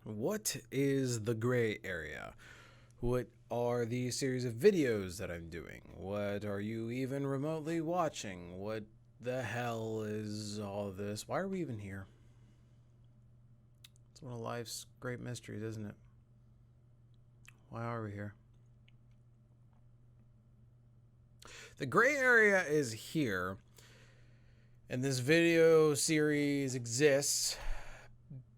What is the gray area? What are these series of videos that I'm doing? What are you even remotely watching? What the hell is all this? Why are we even here? It's one of life's great mysteries, isn't it? Why are we here? The gray area is here, and this video series exists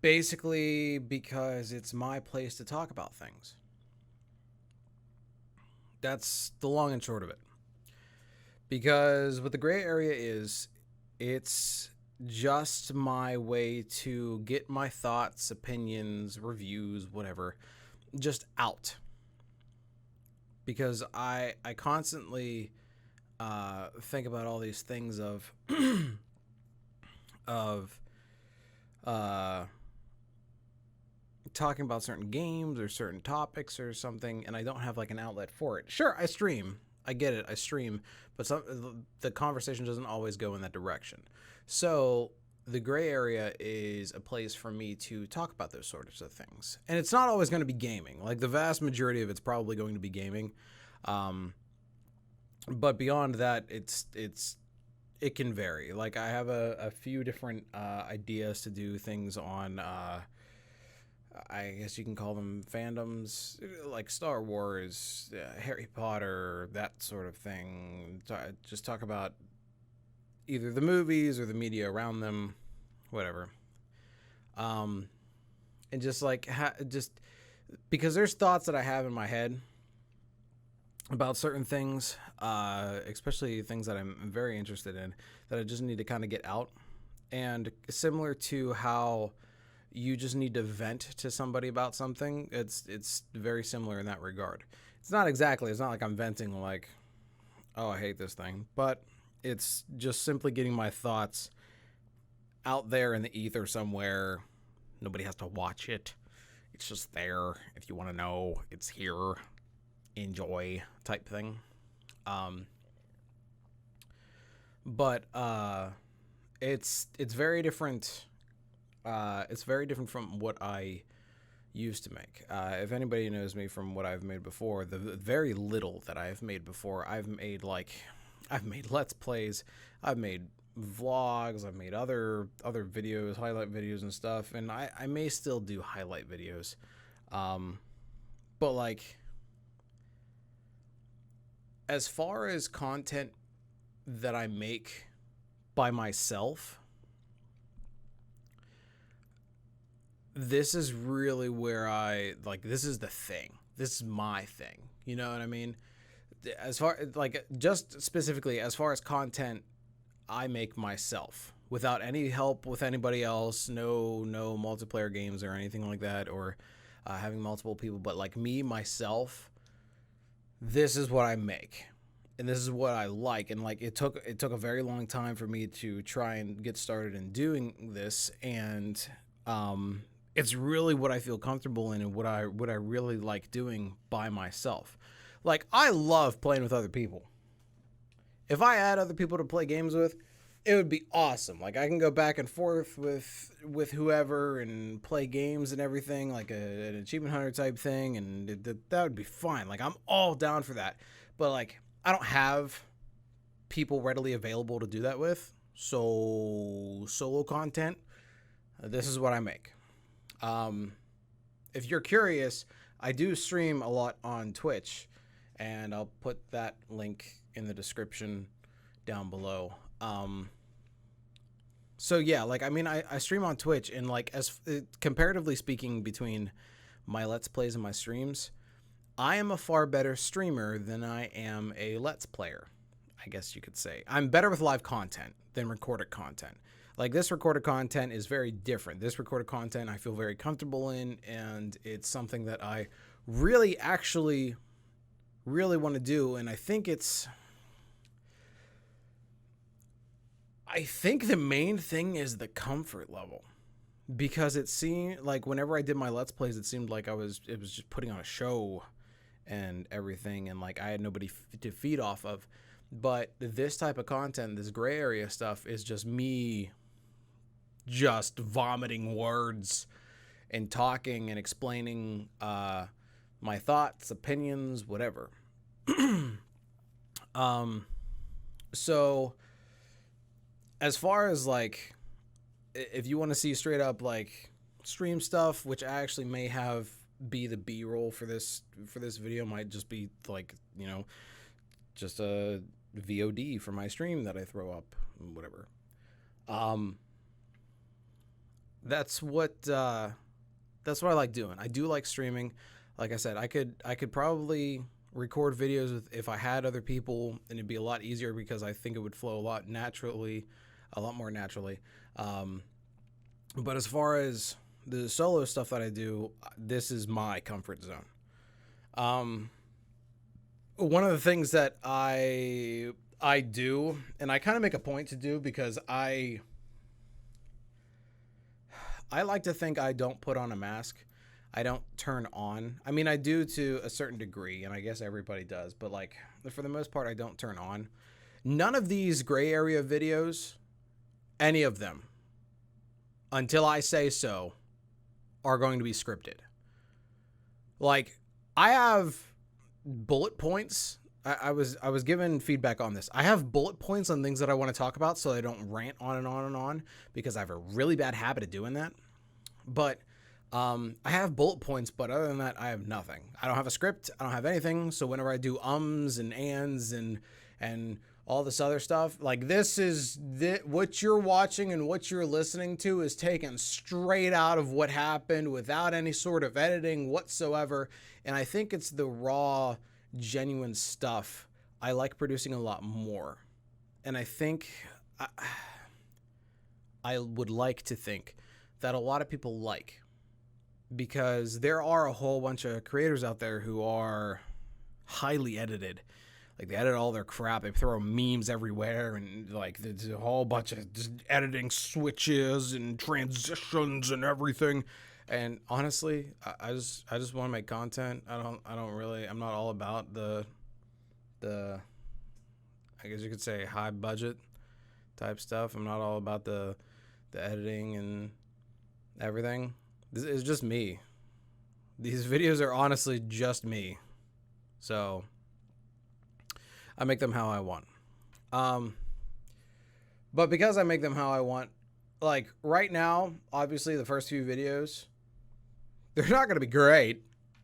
basically because it's my place to talk about things. That's the long and short of it. Because what the gray area is, it's just my way to get my thoughts, opinions, reviews, whatever, just out. Because I constantly think about all these things of talking about certain games or certain topics or something, and I don't have like an outlet for it. Sure, I stream. I get it. I stream, but the conversation doesn't always go in that direction. So the gray area is a place for me to talk about those sorts of things. And it's not always going to be gaming. Like the vast majority of it's probably going to be gaming. But beyond that, it can vary. Like I have a few different ideas to do things on I guess you can call them fandoms, like Star Wars, Harry Potter, that sort of thing. Just talk about either the movies or the media around them, whatever. And just like just because there's thoughts that I have in my head about certain things, especially things that I'm very interested in, that I just need to kind of get out. And similar to how you just need to vent to somebody about something, it's very similar in that regard. It's not like I'm venting like, oh, I hate this thing, but it's just simply getting my thoughts out there in the ether somewhere. Nobody has to watch it. It's just there. If you want to know, it's here. Enjoy type thing. But it's very different. It's very different from what I used to make. If anybody knows me from what I've made before, the very little that I've made before, I've made Let's Plays, I've made vlogs, I've made other videos, highlight videos and stuff, and I may still do highlight videos. But like, as far as content that I make by myself, this is really where this is the thing. This is my thing. You know what I mean? As far like just specifically as far as content I make myself without any help with anybody else, no multiplayer games or anything like that, or having multiple people, but like me, myself, this is what I make. And this is what I like. And like it took a very long time for me to try and get started in doing this. And it's really what I feel comfortable in and what I really like doing by myself. Like I love playing with other people. If I had other people to play games with, it would be awesome. Like I can go back and forth with whoever and play games and everything, like an achievement hunter type thing, and that would be fine. Like I'm all down for that. But like I don't have people readily available to do that with. So solo content, this is what I make. If you're curious, I do stream a lot on Twitch, and I'll put that link in the description down below. So yeah, like, I mean, I stream on Twitch, and like, as comparatively speaking between my Let's Plays and my streams, I am a far better streamer than I am a Let's Player, I guess you could say. I'm better with live content than recorded content. Like this recorded content is very different. This recorded content I feel very comfortable in, and it's something that I really actually really want to do. And I think the main thing is the comfort level, because it seemed like whenever I did my Let's Plays, it seemed like it was just putting on a show and everything, and like I had nobody to feed off of. But this type of content, this gray area stuff, is just me just vomiting words and talking and explaining my thoughts, opinions, whatever. So as far as like, if you want to see straight up like stream stuff, which I actually may have be the B-roll for this video, might just be like, you know, just a VOD for my stream that I throw up, whatever. That's what I like doing. I do like streaming. Like I said, I could probably record videos with, if I had other people, and it'd be a lot easier because I think it would flow a lot more naturally. But as far as the solo stuff that I do, this is my comfort zone. One of the things that I do, and I kind of make a point to do, because I like to think I don't put on a mask. I don't turn on. I mean, I do to a certain degree, and I guess everybody does, but like for the most part, I don't turn on. None of these gray area videos, any of them, until I say so, are going to be scripted. Like, I have bullet points. I was given feedback on this. I have bullet points on things that I want to talk about, so I don't rant on and on and on, because I have a really bad habit of doing that. But I have bullet points, but other than that, I have nothing. I don't have a script. I don't have anything. So whenever I do ums and ands and all this other stuff, like, what you're watching and what you're listening to is taken straight out of what happened, without any sort of editing whatsoever. And I think it's the raw, genuine stuff I like producing a lot more. And I think I would like to think that a lot of people like, because there are a whole bunch of creators out there who are highly edited. Like, they edit all their crap. They throw memes everywhere, and like there's a whole bunch of just editing switches and transitions and everything. And honestly, I just want to make content. I'm not all about the I guess you could say high budget type stuff. I'm not all about the editing and everything. This is just me. These videos are honestly just me. So I make them how I want. But because I make them how I want, like right now, obviously the first few videos, they're not going to be great,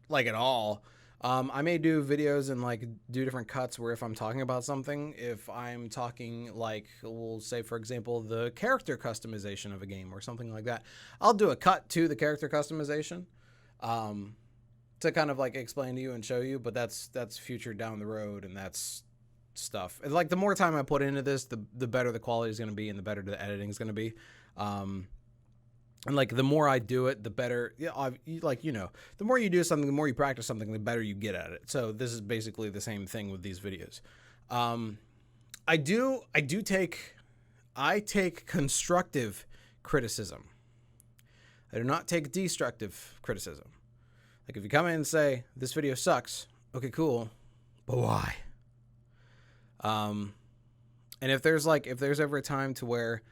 like at all. I may do videos and like do different cuts where if I'm talking about something, if I'm talking like, we'll say for example, the character customization of a game or something like that, I'll do a cut to the character customization to kind of like explain to you and show you, but that's future down the road, and that's stuff. And like the more time I put into this, the better the quality is going to be, and the better the editing is going to be. And like the more I do it, the better. Yeah, like, you know, the more you do something, the more you practice something, the better you get at it. So this is basically the same thing with these videos. I take constructive criticism. I do not take destructive criticism. Like if you come in and say this video sucks, okay, cool, but why? And if there's ever a time to where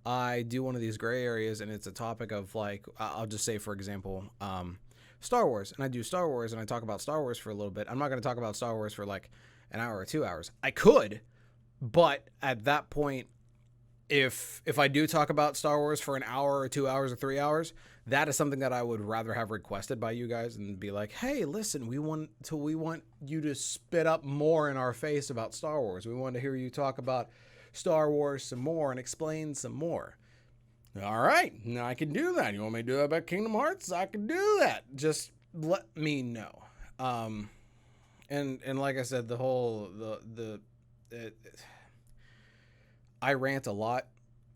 I do one of these gray areas and it's a topic of like, I'll just say for example, Star Wars, and I do Star Wars and I talk about Star Wars for a little bit. I'm not going to talk about Star Wars for like an hour or 2 hours. I could, but at that point, if I do talk about Star Wars for an hour or 2 hours or 3 hours, that is something that I would rather have requested by you guys and be like, hey, listen, we want you to spit up more in our face about Star Wars. We want to hear you talk about Star Wars some more and explain some more. All right, now I can do that. You want me to do that about Kingdom Hearts? I can do that. Just let me know. And like I said, I rant a lot,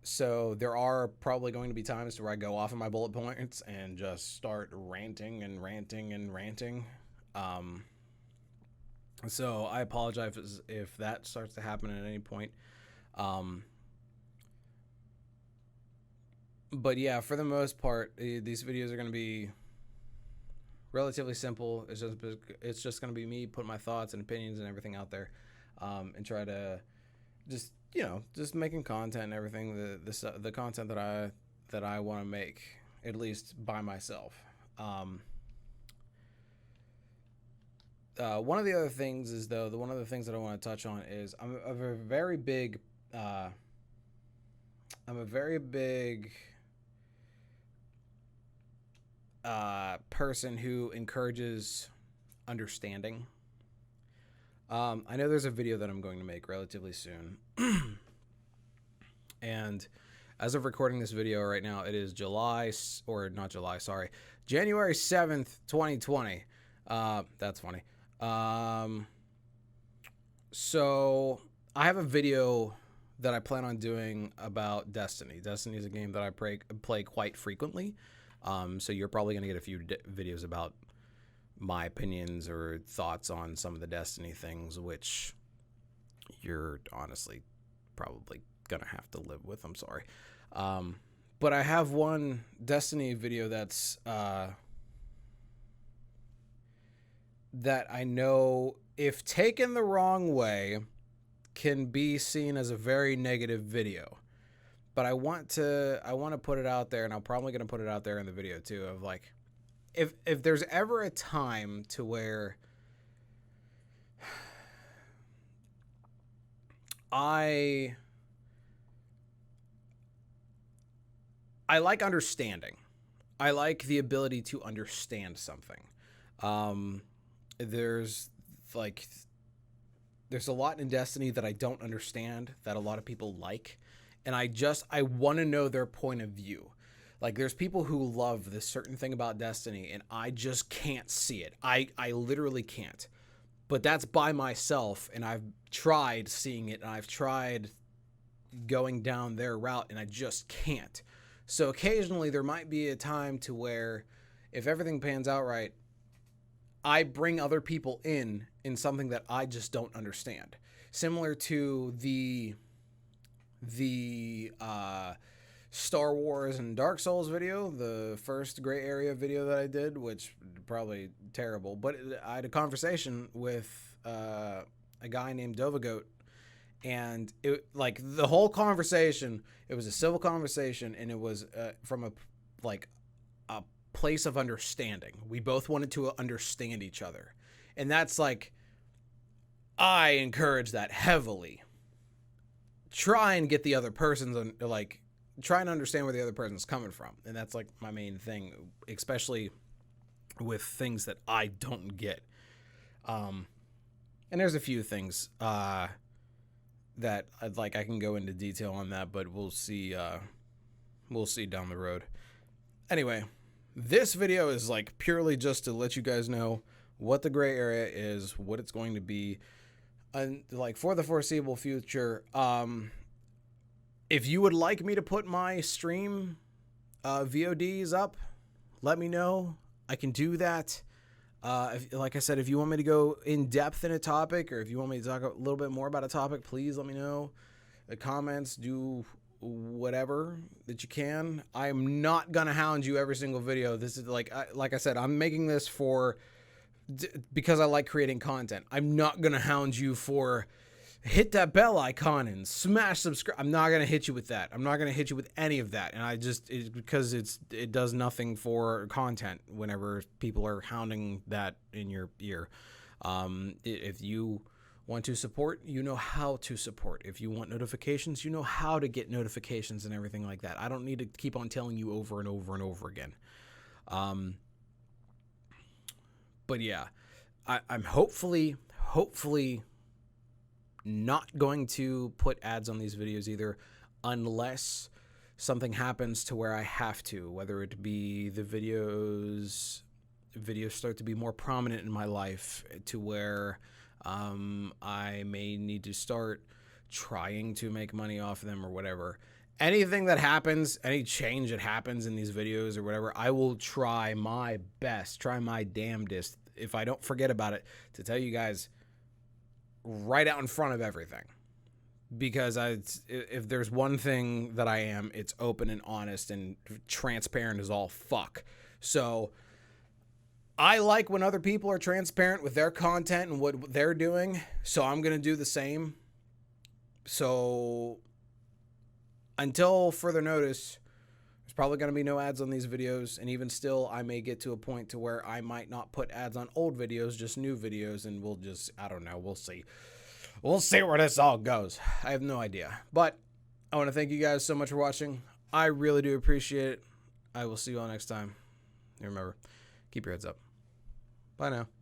so there are probably going to be times where I go off of my bullet points and just start ranting and ranting and ranting. So I apologize if that starts to happen at any point. But yeah, for the most part, these videos are going to be relatively simple. It's just going to be me putting my thoughts and opinions and everything out there, and try to just making content and everything, the content that I want to make, at least by myself. One of the other things is, though, one of the things that I want to touch on is I'm a very big person who encourages understanding. I know there's a video that I'm going to make relatively soon. And as of recording this video right now, it is January 7th, 2020. That's funny. So I have a video that I plan on doing about Destiny. Destiny is a game that I play quite frequently. So you're probably going to get a few videos about my opinions or thoughts on some of the Destiny things, which you're honestly probably going to have to live with. I'm sorry. But I have one Destiny video that's that I know, if taken the wrong way, can be seen as a very negative video. But I want to put it out there, and I'm probably going to put it out there in the video too, of like, if there's ever a time to where I like understanding. I like the ability to understand something. There's a lot in Destiny that I don't understand that a lot of people like. And I want to know their point of view. Like, there's people who love this certain thing about Destiny, and I just can't see it. I literally can't. But that's by myself, and I've tried seeing it, and I've tried going down their route, and I just can't. So occasionally there might be a time to where, if everything pans out right, I bring other people in something that I just don't understand. Similar to the Star Wars and Dark Souls video, the first gray area video that I did, which probably terrible, but I had a conversation with a guy named Dovagoat, and it, like, the whole conversation, it was a civil conversation, and it was from a place of understanding. We both wanted to understand each other, and that's like, I encourage that heavily. Try and get the other person's, like, try and understand where the other person's coming from. And that's like my main thing, especially with things that I don't get. And there's a few things that I can go into detail on that, but we'll see down the road. Anyway, this video is like purely just to let you guys know what the gray area is, what it's going to be, and like for the foreseeable future. If you would like me to put my stream VODs up, let me know. I can do that. Like I said, if you want me to go in depth in a topic, or if you want me to talk a little bit more about a topic, please let me know. The comments, do whatever that you can. I'm not gonna hound you every single video. This is like I said, I'm making this because I like creating content. I'm not gonna hound you for hit that bell icon and smash subscribe. I'm not going to hit you with that. I'm not going to hit you with any of that. And because it does nothing for content whenever people are hounding that in your ear. If you want to support, you know how to support. If you want notifications, you know how to get notifications and everything like that. I don't need to keep on telling you over and over and over again. But yeah, I'm hopefully not going to put ads on these videos either, unless something happens to where I have to, whether it be the videos start to be more prominent in my life to where I may need to start trying to make money off of them or whatever. Anything that happens, any change that happens in these videos or whatever, I will try my best, try my damnedest, if I don't forget about it, to tell you guys right out in front of everything. Because if there's one thing that I am, it's open and honest and transparent as all fuck. So I like when other people are transparent with their content and what they're doing, so I'm going to do the same. So until further notice, There's probably going to be no ads on these videos, and even still, I may get to a point to where I might not put ads on old videos, just new videos, and we'll just, I don't know, we'll see. We'll see where this all goes. I have no idea. But I want to thank you guys so much for watching. I really do appreciate it. I will see you all next time. And remember, keep your heads up. Bye now.